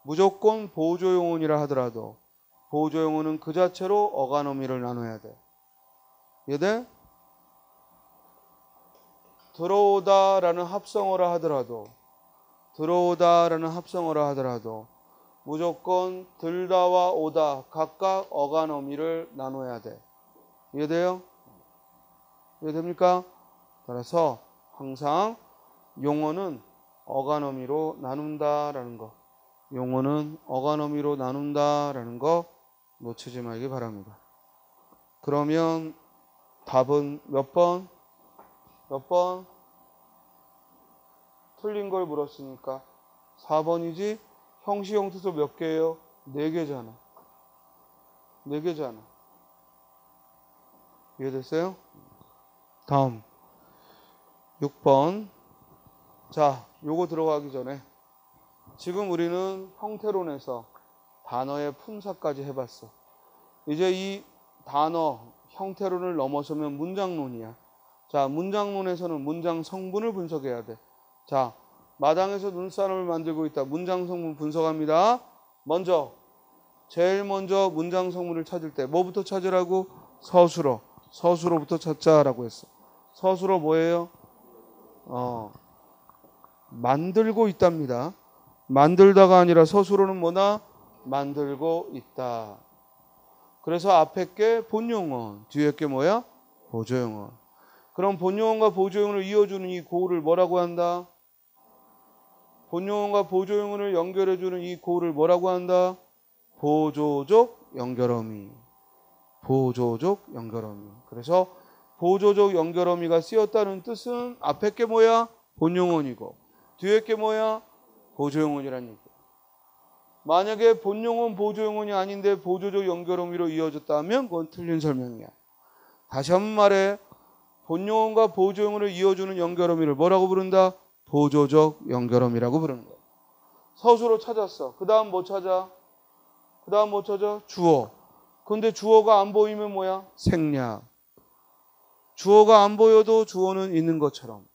무조건 보조용언이라 하더라도 보조용언은 그 자체로 어간 어미를 나눠야 돼. 이해돼? 들어오다라는 합성어라 하더라도 무조건 들다와 오다 각각 어간 어미를 나눠야 돼. 이해돼요? 이해됩니까? 따라서 항상 용어는 어간 어미로 나눈다라는 거, 용어는 어간 어미로 나눈다라는 거 놓치지 말기 바랍니다. 그러면 답은 몇 번? 틀린 걸 물었으니까 4번이지. 형식 형태소 몇 개예요? 4개잖아. 4개잖아. 이해됐어요? 다음 6번. 자, 요거 들어가기 전에 지금 우리는 형태론에서 단어의 품사까지 해봤어. 이제 이 단어 형태론을 넘어서면 문장론이야. 자, 문장론에서는 문장 성분을 분석해야 돼. 자, 마당에서 눈사람을 만들고 있다. 문장 성분 분석합니다. 제일 먼저 문장 성분을 찾을 때 뭐부터 찾으라고? 서술어부터 찾자라고 했어. 서술어 뭐예요? 만들고 있답니다. 만들다가 아니라 서술어는 뭐나? 만들고 있다. 그래서 앞에 게 본용언, 뒤에 게 뭐야? 보조용언. 그럼 본용언과 보조용언을 이어주는 이 고를 뭐라고 한다? 본용언과 보조용언을 연결해주는 이 고를 뭐라고 한다? 보조적 연결어미. 그래서 보조적 연결어미가 쓰였다는 뜻은 앞에 게 뭐야? 본용언이고 뒤에 게 뭐야? 보조용언이라는 얘기야. 만약에 본용은 보조용언이 아닌데 보조적 연결어미로 이어졌다면 그건 틀린 설명이야. 다시 한번 말해. 본용언과 보조용언을 이어주는 연결어미를 뭐라고 부른다? 보조적 연결어미라고 부르는 거야. 서술어 찾았어. 그 다음 뭐 찾아? 그 다음 뭐 찾아? 주어. 근데 주어가 안 보이면 뭐야? 생략. 주어가 안 보여도 주어는 있는 것처럼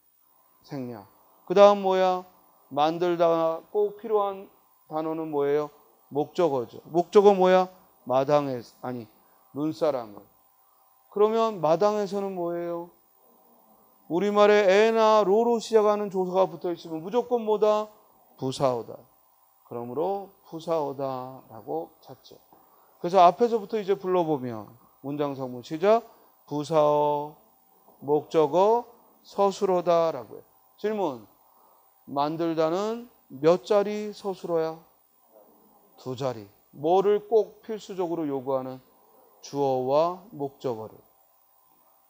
생략. 그 다음 뭐야? 만들다 꼭 필요한 단어는 뭐예요? 목적어죠. 목적어 뭐야? 마당에, 아니 눈사람을. 그러면 마당에서는 뭐예요? 우리말에 에나 로로 시작하는 조사가 붙어 있으면 무조건 뭐다? 부사어다. 그러므로 부사어다라고 찾죠. 그래서 앞에서부터 이제 불러보면 문장 성문 시작. 부사어, 목적어, 서술어다라고 해요. 질문. 만들다는 몇 자리 서술어야? 2자리. 뭐를 꼭 필수적으로 요구하는? 주어와 목적어를.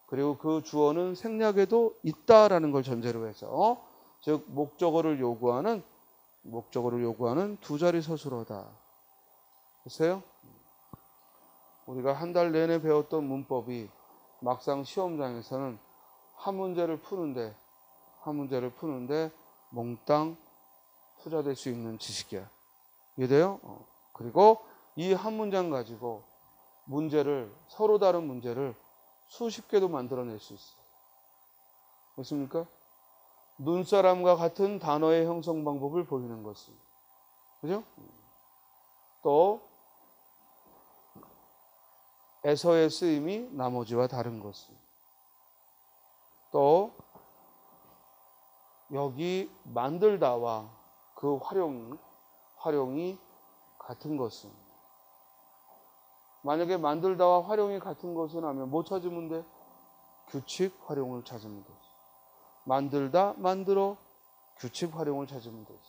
그리고 그 주어는 생략에도 있다라는 걸 전제로 해서 즉 목적어를 요구하는 2자리 서술어다. 됐어요? 우리가 한 달 내내 배웠던 문법이 막상 시험장에서는 한 문제를 푸는데 몽땅 투자될 수 있는 지식이야. 이해돼요? 그리고 이 한 문장 가지고 서로 다른 문제를 수십 개도 만들어낼 수 있어. 됐습니까? 눈사람과 같은 단어의 형성 방법을 보이는 것은. 그죠? 또 에서의 쓰임이 나머지와 다른 것은. 또 여기 만들다와 그 활용이 같은 것은. 만약에 만들다와 활용이 같은 것은 하면 뭐 찾으면 돼? 규칙 활용을 찾으면 되지. 만들다, 만들어, 규칙 활용을 찾으면 되지.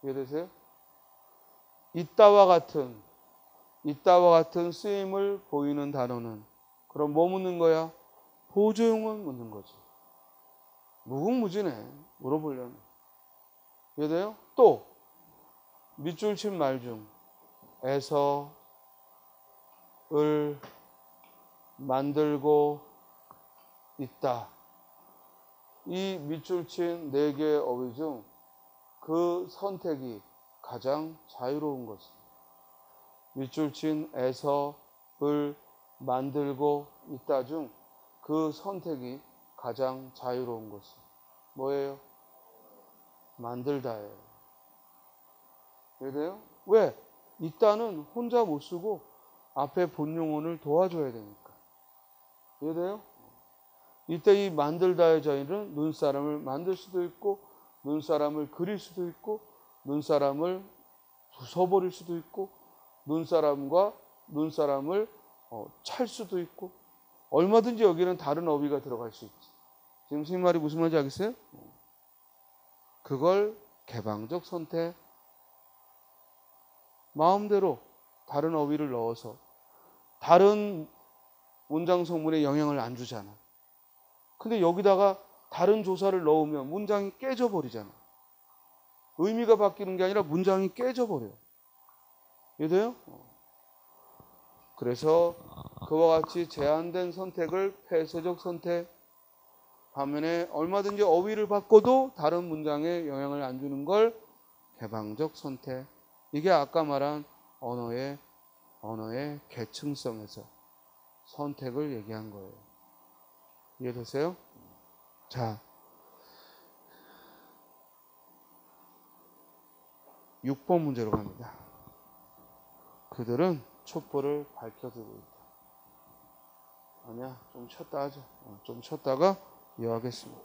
이해되세요? 이따와 같은 쓰임을 보이는 단어는 그럼 뭐 묻는 거야? 보조용은 묻는 거지. 무궁무진해. 물어보려면. 이해돼요? 또 밑줄 친 말 중 에서 을 만들고 있다. 이 밑줄 친 4개의 어휘 중 그 선택이 가장 자유로운 것은. 밑줄 친 에서 을 만들고 있다 중 그 선택이 가장 자유로운 것은 뭐예요? 만들다예요. 이해돼요? 왜? 있다는 혼자 못 쓰고 앞에 본용어를 도와줘야 되니까. 이해돼요? 이때 이 만들다의 자리는 눈사람을 만들 수도 있고 눈사람을 그릴 수도 있고 눈사람을 부숴버릴 수도 있고 눈사람과 눈사람을 찰 수도 있고 얼마든지 여기는 다른 어휘가 들어갈 수 있지. 지금 선생님 말이 무슨 말인지 알겠어요? 그걸 개방적 선택. 마음대로 다른 어휘를 넣어서 다른 문장 성문에 영향을 안 주잖아. 근데 여기다가 다른 조사를 넣으면 문장이 깨져버리잖아. 의미가 바뀌는 게 아니라 문장이 깨져버려. 이해돼요? 그래서 그와 같이 제한된 선택을 폐쇄적 선택, 반면에 얼마든지 어휘를 바꿔도 다른 문장에 영향을 안 주는 걸 개방적 선택. 이게 아까 말한 언어의 계층성에서 선택을 얘기한 거예요. 이해되세요? 자, 6번 문제로 갑니다. 그들은 촛불을 밝혀두고 있다. 아니야, 좀 쉬었다 하자. 좀 쉬었다가 이어가겠습니다.